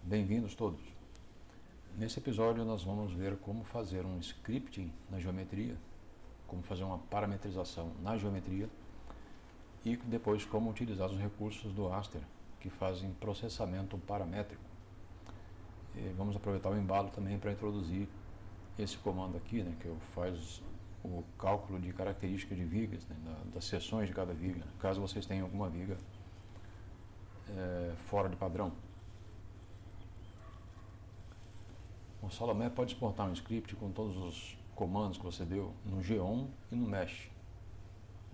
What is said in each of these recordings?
Bem-vindos todos. Nesse episódio nós vamos ver como fazer um scripting na geometria, como fazer uma parametrização na geometria e depois como utilizar os recursos do Aster que fazem processamento paramétrico. E vamos aproveitar o embalo também para introduzir esse comando aqui, que faz o cálculo de características de vigas, das seções de cada viga, caso vocês tenham alguma viga fora de padrão. O Salomé pode exportar um script com todos os comandos que você deu no Geom e no Mesh.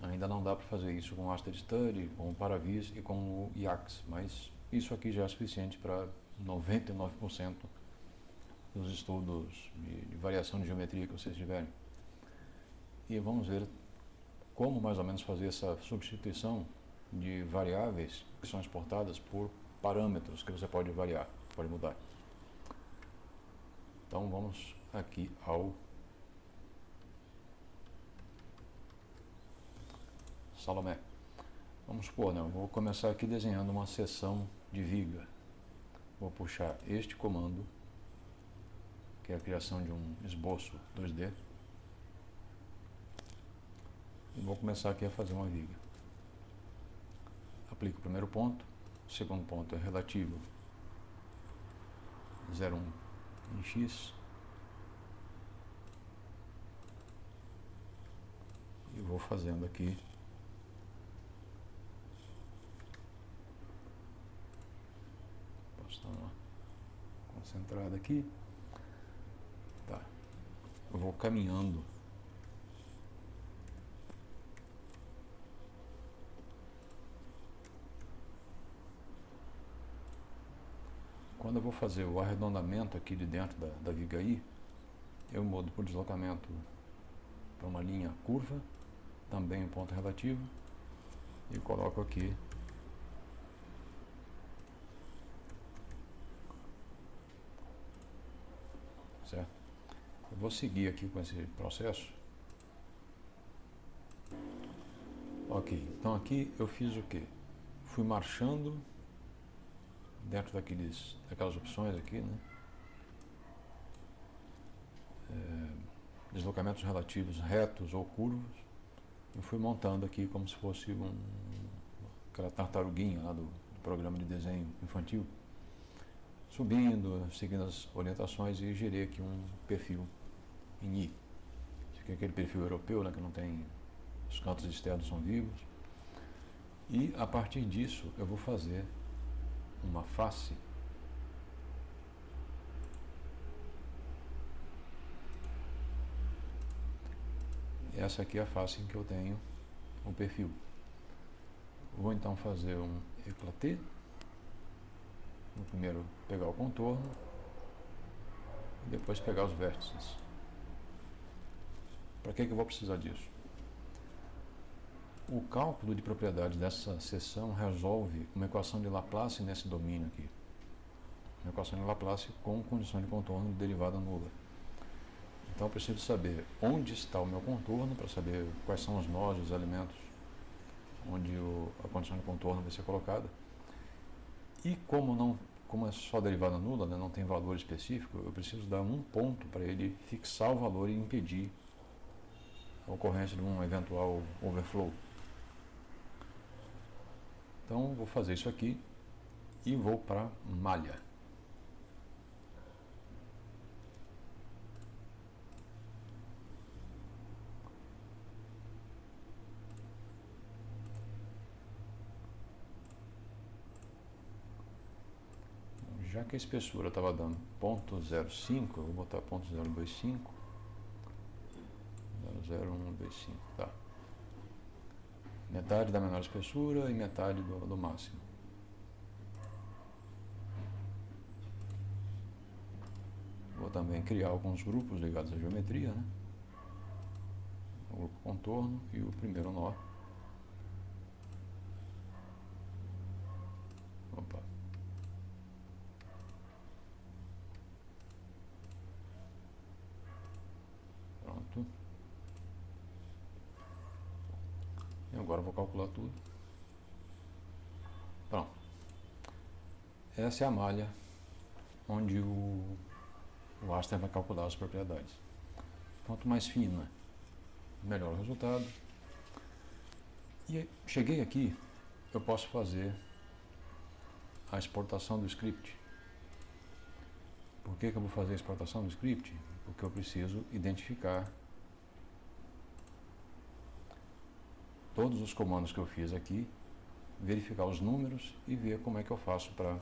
Ainda não dá para fazer isso com o Aster Study, com o Paravis e com o IAX, mas isso aqui já é suficiente para 99% dos estudos de variação de geometria que vocês tiverem. E vamos ver como mais ou menos fazer essa substituição de variáveis que são exportadas por parâmetros que você pode variar, pode mudar. Então vamos aqui ao Salomé. Vamos supor, eu vou começar aqui desenhando uma seção de viga. Vou puxar este comando, que é a criação de um esboço 2D. E vou começar aqui a fazer uma viga. Aplico o primeiro ponto, o segundo ponto é relativo 0,1 em X. E vou fazendo aqui posso dar uma concentrada aqui. Tá. Eu vou caminhando quando eu vou fazer o arredondamento aqui de dentro da viga I, eu mudo por deslocamento para uma linha curva, também um ponto relativo, e coloco aqui certo? Eu vou seguir aqui com esse processo. Ok, então aqui eu fiz o que? Fui marchando dentro daquelas opções aqui, deslocamentos relativos retos ou curvos. Eu fui montando aqui como se fosse aquela tartaruguinha lá do programa de desenho infantil, subindo, seguindo as orientações, e gerei aqui um perfil em I. Esse aqui é aquele perfil europeu, que não tem, os cantos externos são vivos. E a partir disso eu vou fazer uma face e essa aqui é a face em que eu tenho o perfil. Vou então fazer um éclaté. Vou primeiro pegar o contorno e depois pegar os vértices. Para que eu vou precisar disso? O cálculo de propriedades dessa seção resolve uma equação de Laplace nesse domínio aqui. Uma equação de Laplace com condição de contorno de derivada nula. Então eu preciso saber onde está o meu contorno, para saber quais são os nós, os elementos onde a condição de contorno vai ser colocada. E como é só derivada nula, não tem valor específico, eu preciso dar um ponto para ele fixar o valor e impedir a ocorrência de um eventual overflow. Então vou fazer isso aqui e vou para malha. Já que a espessura estava dando 0,05, eu vou botar 0,025, 0,0125, tá. Metade da menor espessura e metade do máximo. Vou também criar alguns grupos ligados à geometria, O grupo contorno e o primeiro nó. Opa. Pronto. E agora eu vou calcular tudo. Pronto. Essa é a malha onde o raster vai calcular as propriedades. Quanto mais fina, melhor o resultado. E cheguei aqui, eu posso fazer a exportação do script. Por que eu vou fazer a exportação do script? Porque eu preciso identificar todos os comandos que eu fiz aqui, verificar os números e ver como é que eu faço para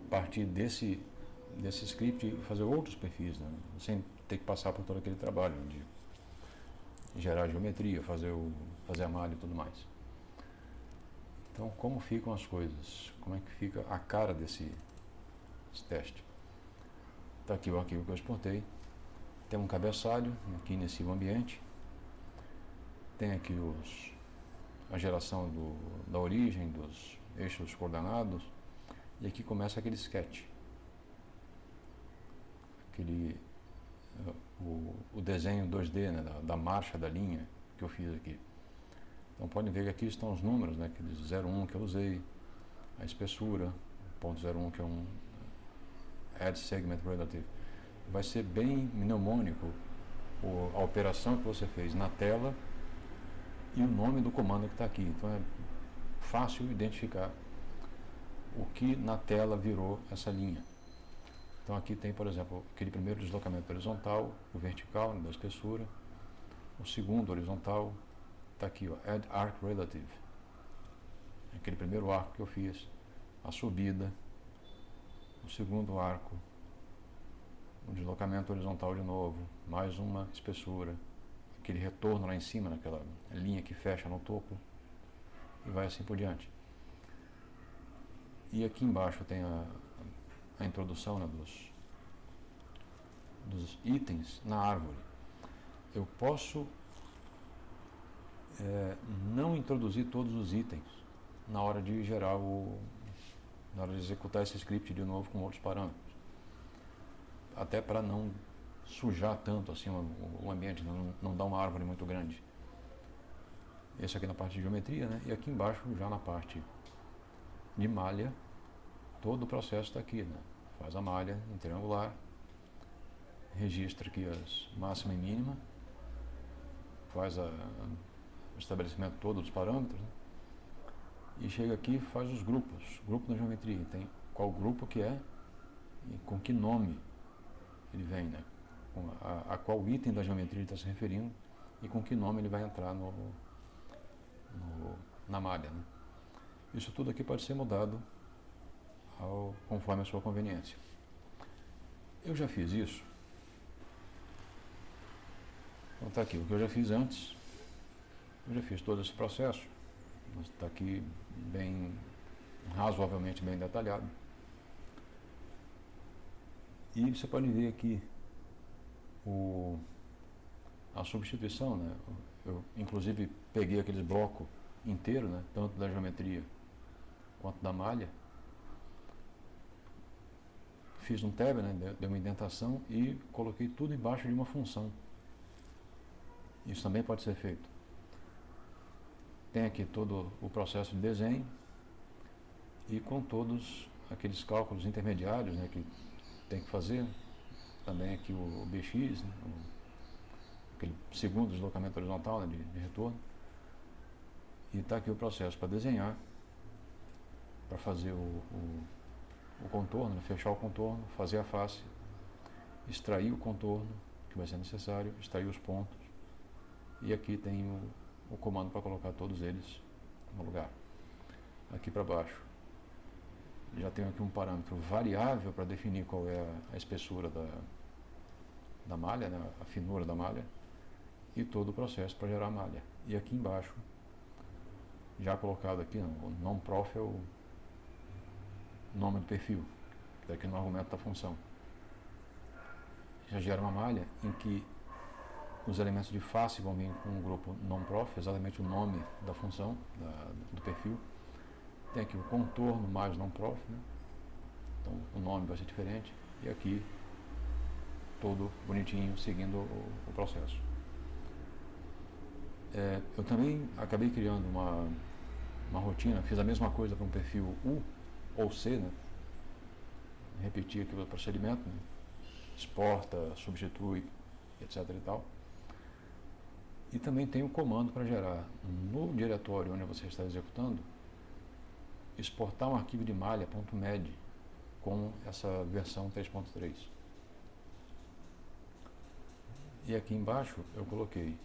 partir desse script e fazer outros perfis, né? Sem ter que passar por todo aquele trabalho de gerar geometria, fazer a malha e tudo mais. Então, como ficam as coisas? Como é que fica a cara desse teste? Está aqui o arquivo que eu exportei. Tem um cabeçalho aqui nesse ambiente. Tem aqui a geração da origem, dos eixos coordenados. E aqui começa aquele sketch. O desenho 2D, né, da marcha da linha que eu fiz aqui. Então podem ver que aqui estão os números, né, aqueles 0,1 que eu usei, a espessura, 0,01 que é um Add Segment Relative. Vai ser bem mnemônico a operação que você fez na tela e o nome do comando que está aqui. Então é fácil identificar o que na tela virou essa linha. Então aqui tem, por exemplo, aquele primeiro deslocamento horizontal, o vertical, né, da espessura, o segundo horizontal, está aqui, ó, Add Arc Relative, aquele primeiro arco que eu fiz, a subida, o segundo arco, o deslocamento horizontal de novo, mais uma espessura, aquele retorno lá em cima, naquela linha que fecha no topo, e vai assim por diante. E aqui embaixo tem a introdução, né, dos itens na árvore. Eu posso não introduzir todos os itens na hora de na hora de executar esse script de novo com outros parâmetros. Até para não sujar tanto assim o ambiente, não dar uma árvore muito grande. Esse aqui na parte de geometria, né? E aqui embaixo, já na parte de malha, todo o processo está aqui, né? Faz a malha em triangular, registra aqui as máxima e mínima, faz o estabelecimento todo dos parâmetros, né? E chega aqui e faz os grupos, grupo na geometria, tem qual grupo que é e com que nome ele vem, né? A qual item da geometria ele está se referindo e com que nome ele vai entrar na malha, né? Isso tudo aqui pode ser mudado conforme a sua conveniência. Eu já fiz isso. Então está aqui o que eu já fiz antes. Eu já fiz todo esse processo. Está aqui razoavelmente bem detalhado. E você pode ver aqui a substituição, né? Eu inclusive peguei aqueles blocos inteiros, né? Tanto da geometria quanto da malha. Fiz um tab, né? Dei uma indentação e coloquei tudo embaixo de uma função. Isso também pode ser feito. Tem aqui todo o processo de desenho e com todos aqueles cálculos intermediários, né, que tem que fazer. Também aqui o BX, né, aquele segundo deslocamento horizontal, né, de retorno. E está aqui o processo para desenhar, para fazer o contorno, né, fechar o contorno, fazer a face, extrair o contorno, que vai ser necessário, extrair os pontos. E aqui tem o comando para colocar todos eles no lugar. Aqui para baixo já tenho aqui um parâmetro variável para definir qual é a espessura da malha, né, a finura da malha, e todo o processo para gerar a malha. E aqui embaixo, já colocado aqui, o nonProf é o nome do perfil, que está aqui no argumento da função. Já gera uma malha em que os elementos de face vão vir com o grupo nonProf, exatamente o nome da função, do perfil. Tem aqui o contorno mais nonProf, né? Então o nome vai ser diferente. E aqui todo bonitinho, seguindo o processo. Eu também acabei criando uma rotina, fiz a mesma coisa para um perfil U, ou C, né? Repetir aquele procedimento, né? Exporta, substitui, etc. e tal. E também tem um comando para gerar no diretório onde você está executando, exportar um arquivo de malha.med com essa versão 3.3. E aqui embaixo eu coloquei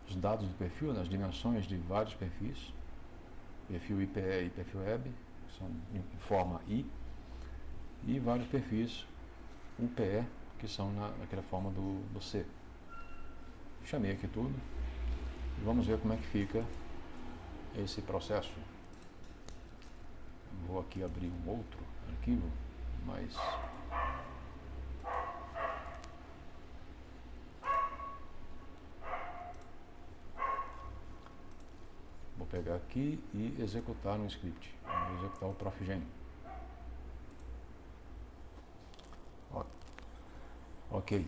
os dados do perfil, as dimensões de vários perfis, perfil IPE e perfil web, que são em forma I, e vários perfis UPE, que são naquela forma do C. Chamei aqui tudo e vamos ver como é que fica esse processo. Vou aqui abrir um outro arquivo, mas vou pegar aqui e executar um script. Vou executar o profgen. Ok.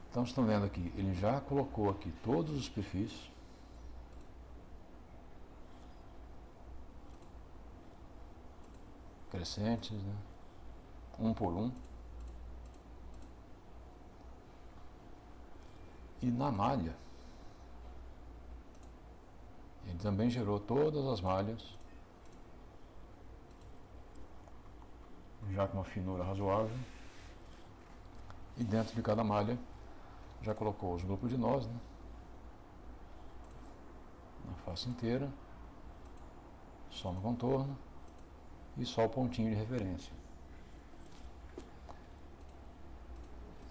Então estão vendo aqui, ele já colocou aqui todos os perfis. Crescentes, né? Um por um. E na malha, ele também gerou todas as malhas, já com uma finura razoável. E dentro de cada malha, já colocou os grupos de nós, né? Na face inteira, só no contorno e só o pontinho de referência.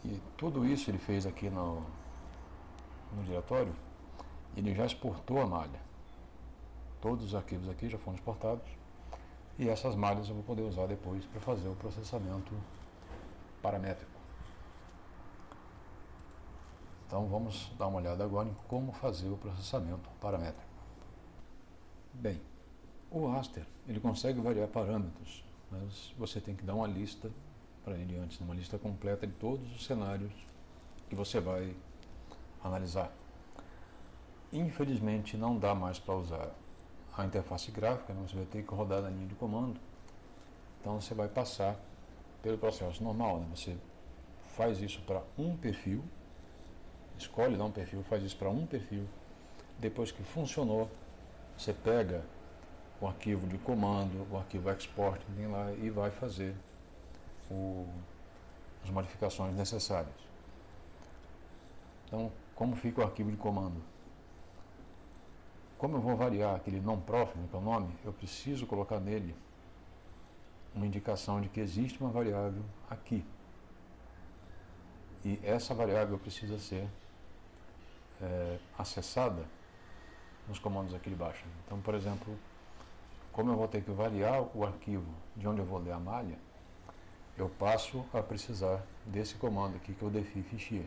E tudo isso ele fez aqui no diretório, ele já exportou a malha. Todos os arquivos aqui já foram exportados e essas malhas eu vou poder usar depois para fazer o processamento paramétrico. Então vamos dar uma olhada agora em como fazer o processamento paramétrico. Bem, o raster ele consegue variar parâmetros, mas você tem que dar uma lista para ele antes, uma lista completa de todos os cenários que você vai analisar. Infelizmente não dá mais para usar a interface gráfica, né? Você vai ter que rodar na linha de comando. Então você vai passar pelo processo normal, né? Você faz isso para um perfil, escolhe dar um perfil, faz isso para um perfil. Depois que funcionou, você pega o arquivo de comando, o arquivo export, vem lá e vai fazer as modificações necessárias. Então, como fica o arquivo de comando? Como eu vou variar aquele non-prof, que é o nome, eu preciso colocar nele uma indicação de que existe uma variável aqui. E essa variável precisa ser acessada nos comandos aqui de baixo. Então, por exemplo, como eu vou ter que variar o arquivo de onde eu vou ler a malha, eu passo a precisar desse comando aqui, que é o defi fichier.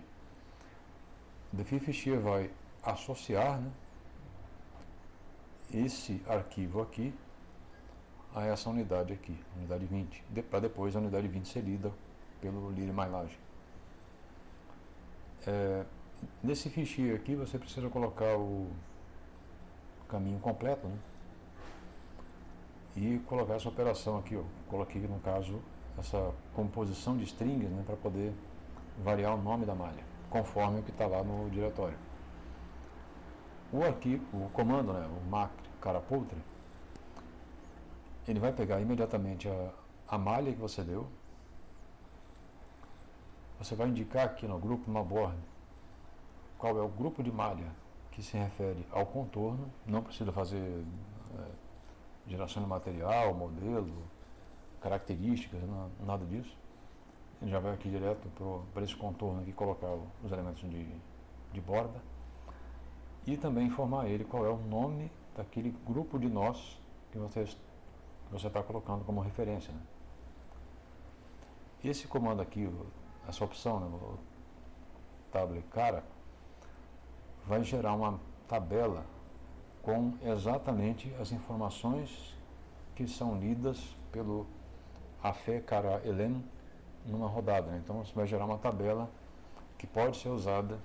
O defi fichier vai associar, né, esse arquivo aqui a essa unidade aqui, unidade 20, para depois a unidade 20 ser lida pelo LyriMyLogic. Nesse ficheiro aqui você precisa colocar o caminho completo, né? E colocar essa operação aqui, ó. Coloquei no caso essa composição de strings, né, para poder variar o nome da malha, conforme o que está lá no diretório. O comando, né, o macro carapultre, ele vai pegar imediatamente a malha que você deu. Você vai indicar aqui no grupo Malborn qual é o grupo de malha que se refere ao contorno. Não precisa fazer geração de material, modelo, características, nada disso. Ele já vai aqui direto para esse contorno aqui colocar os elementos de borda. E também informar ele qual é o nome daquele grupo de nós que você está colocando como referência, né? Esse comando aqui, essa opção, né, o table cara, vai gerar uma tabela com exatamente as informações que são lidas pelo afé cara elen numa rodada, né? Então você vai gerar uma tabela que pode ser usada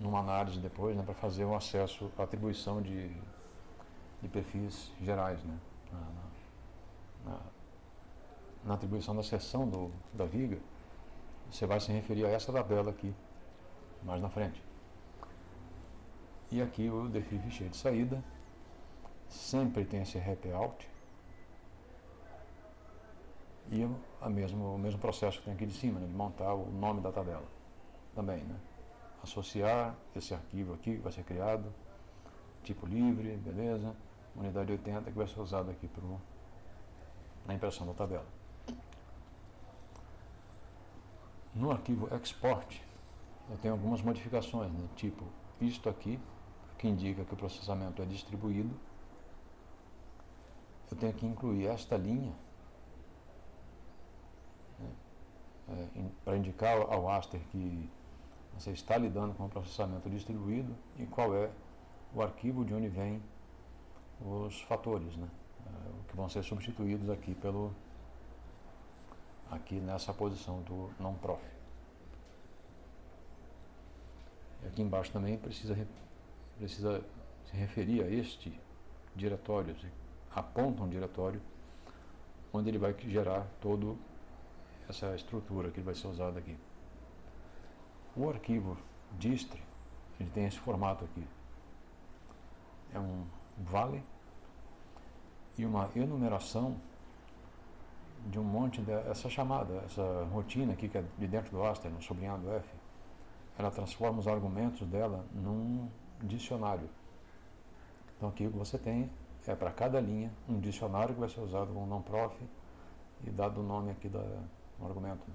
numa análise depois, né, para fazer um acesso à atribuição de de perfis gerais, né? Na atribuição da seção da viga, você vai se referir a essa tabela aqui, mais na frente. E aqui o define ficheiro de saída, sempre tem esse rep out, e o mesmo processo que tem aqui de cima, né, de montar o nome da tabela também, né? Associar esse arquivo aqui que vai ser criado, tipo livre, beleza, unidade 80 que vai ser usado aqui na impressão da tabela. No arquivo export, eu tenho algumas modificações, né? Tipo isto aqui, que indica que o processamento é distribuído. Eu tenho que incluir esta linha, né, para indicar ao Aster que você está lidando com o processamento distribuído e qual é o arquivo de onde vem os fatores, né, que vão ser substituídos aqui nessa posição do non-prof. E aqui embaixo também precisa se referir a este diretório, aponta um diretório onde ele vai gerar toda essa estrutura que vai ser usada aqui. O arquivo dist, ele tem esse formato aqui. É um vale e uma enumeração de um monte dessa chamada, essa rotina aqui que é de dentro do Aster, no sublinhado F. Ela transforma os argumentos dela num dicionário. Então aqui o que você tem é para cada linha um dicionário que vai ser usado com o non-prof e dado o nome aqui do argumento.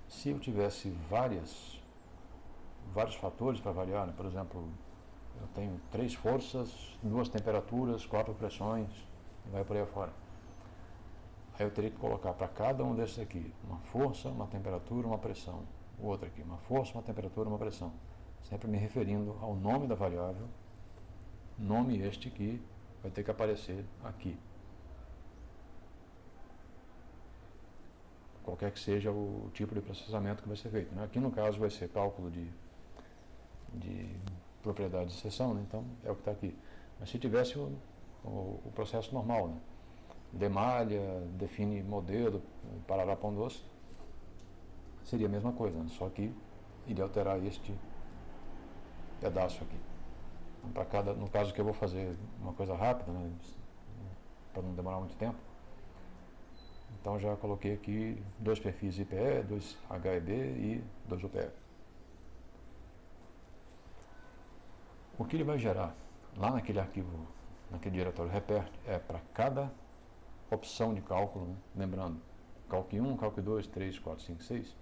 Se eu tivesse vários fatores para variar, né? Por exemplo, eu tenho 3 forças, 2 temperaturas, 4 pressões, e vai por aí afora. Aí eu teria que colocar para cada um desses aqui uma força, uma temperatura, uma pressão. O outro aqui, uma força, uma temperatura, uma pressão. Sempre me referindo ao nome da variável, nome este que vai ter que aparecer aqui. Qualquer que seja o tipo de processamento que vai ser feito, né? Aqui no caso vai ser cálculo de propriedade de seção, né? Então é o que está aqui. Mas se tivesse o processo normal, né? Demalha, define modelo, parará pão doce, seria a mesma coisa, né? Só que iria alterar este pedaço aqui. Então, no caso que eu vou fazer uma coisa rápida, né? Para não demorar muito tempo, então já coloquei aqui 2 perfis IPE, 2 HEB e 2 UPE. O que ele vai gerar lá naquele arquivo, naquele diretório repert, é para cada opção de cálculo, né? Lembrando, cálculo 1, cálculo 2, 3, 4, 5, 6,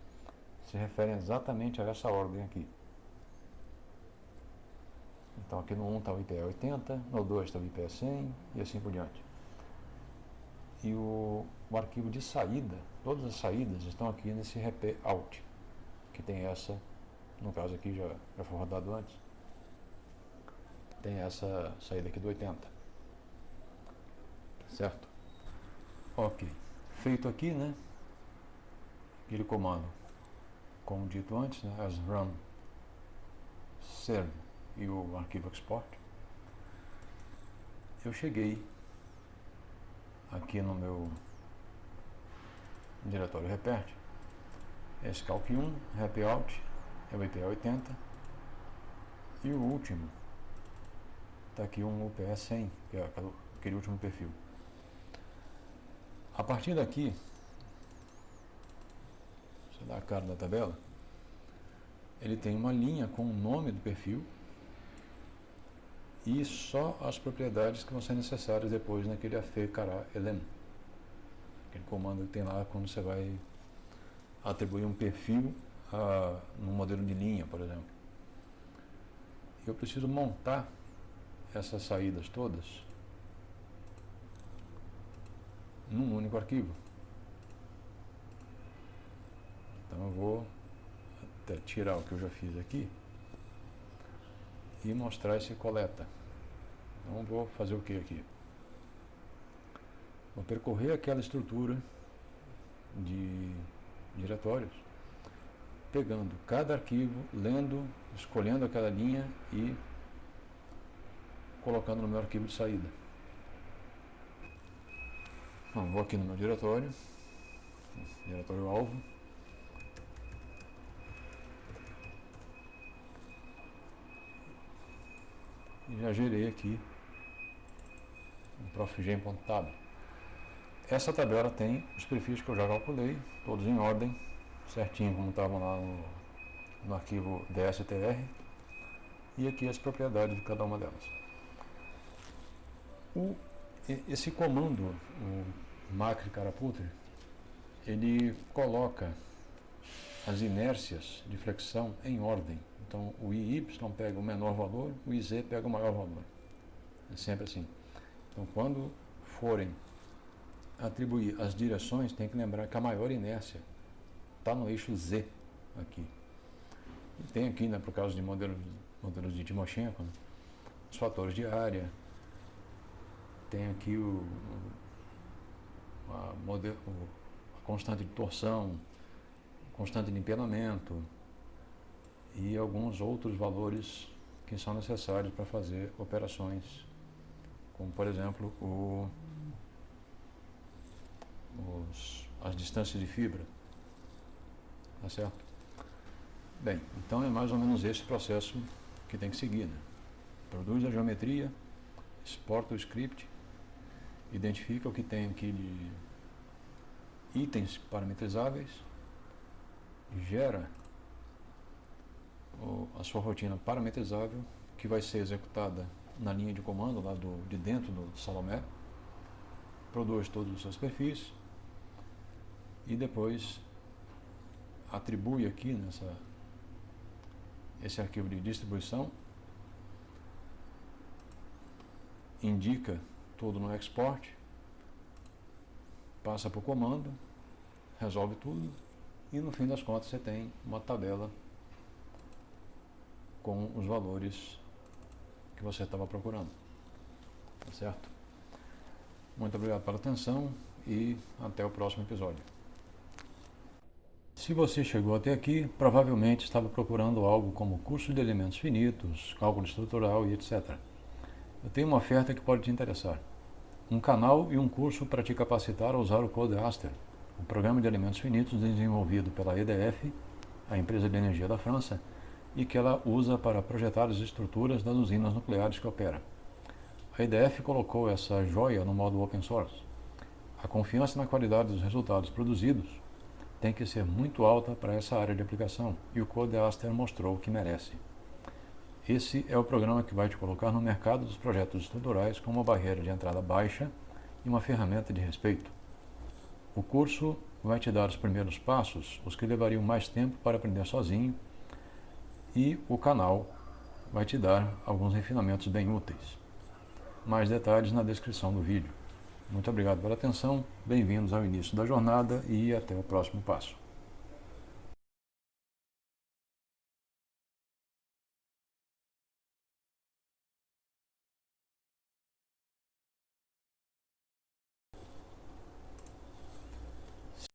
se referem exatamente a essa ordem aqui. Então aqui no 1 está o IPE 80, no 2 está o IPE 100 e assim por diante. E o arquivo de saída, todas as saídas estão aqui nesse rep out, que tem essa, no caso aqui já foi rodado antes, tem essa saída aqui do 80. Certo? Ok. Feito aqui, né? Aquele comando, como dito antes, né? As run serve e o arquivo export. Eu cheguei aqui no meu diretório repert, esse calc 1, rep out, é o IPE 80, e o último está aqui um UPE 100, que é aquele último perfil. A partir daqui, você dá a cara da tabela, ele tem uma linha com o nome do perfil e só as propriedades que vão ser necessárias depois naquele afe-cará elem, aquele comando que tem lá quando você vai atribuir um perfil num modelo de linha, por exemplo. Eu preciso montar essas saídas todas num único arquivo. Então eu vou até tirar o que eu já fiz aqui e mostrar esse coleta. Então vou fazer o que aqui? Vou percorrer aquela estrutura de diretórios, pegando cada arquivo, lendo, escolhendo aquela linha e colocando no meu arquivo de saída. Então, vou aqui no meu diretório alvo, e já gerei aqui um profgen.tab. Essa tabela tem os perfis que eu já calculei, todos em ordem, certinho como estavam lá no arquivo DSTR, e aqui as propriedades de cada uma delas. Esse comando, o macri caraputre, ele coloca as inércias de flexão em ordem. Então o IY pega o menor valor, o IZ pega o maior valor. É sempre assim. Então quando forem atribuir as direções, tem que lembrar que a maior inércia está no eixo Z aqui. E tem aqui, né, por causa de modelos de Timoshenko, né, os fatores de área, tem aqui a constante de torção, constante de empenamento e alguns outros valores que são necessários para fazer operações, como por exemplo as distâncias de fibra, tá certo? Bem, então é mais ou menos esse processo que tem que seguir, né? Produz a geometria, exporta o script, identifica o que tem aqui de itens parametrizáveis, gera a sua rotina parametrizável, que vai ser executada na linha de comando lá de dentro do Salomé, produz todos os seus perfis e depois atribui aqui esse arquivo de distribuição, indica tudo no export, passa para o comando, resolve tudo e no fim das contas você tem uma tabela com os valores que você estava procurando. Tá certo? Muito obrigado pela atenção e até o próximo episódio. Se você chegou até aqui, provavelmente estava procurando algo como curso de elementos finitos, cálculo estrutural e etc. Eu tenho uma oferta que pode te interessar. Um canal e um curso para te capacitar a usar o Codeaster, o programa de elementos finitos desenvolvido pela EDF, a empresa de energia da França, e que ela usa para projetar as estruturas das usinas nucleares que opera. A EDF colocou essa joia no modo open source. A confiança na qualidade dos resultados produzidos tem que ser muito alta para essa área de aplicação, e o Codeaster mostrou que merece. Esse é o programa que vai te colocar no mercado dos projetos estruturais com uma barreira de entrada baixa e uma ferramenta de respeito. O curso vai te dar os primeiros passos, os que levariam mais tempo para aprender sozinho, e o canal vai te dar alguns refinamentos bem úteis. Mais detalhes na descrição do vídeo. Muito obrigado pela atenção, bem-vindos ao início da jornada e até o próximo passo.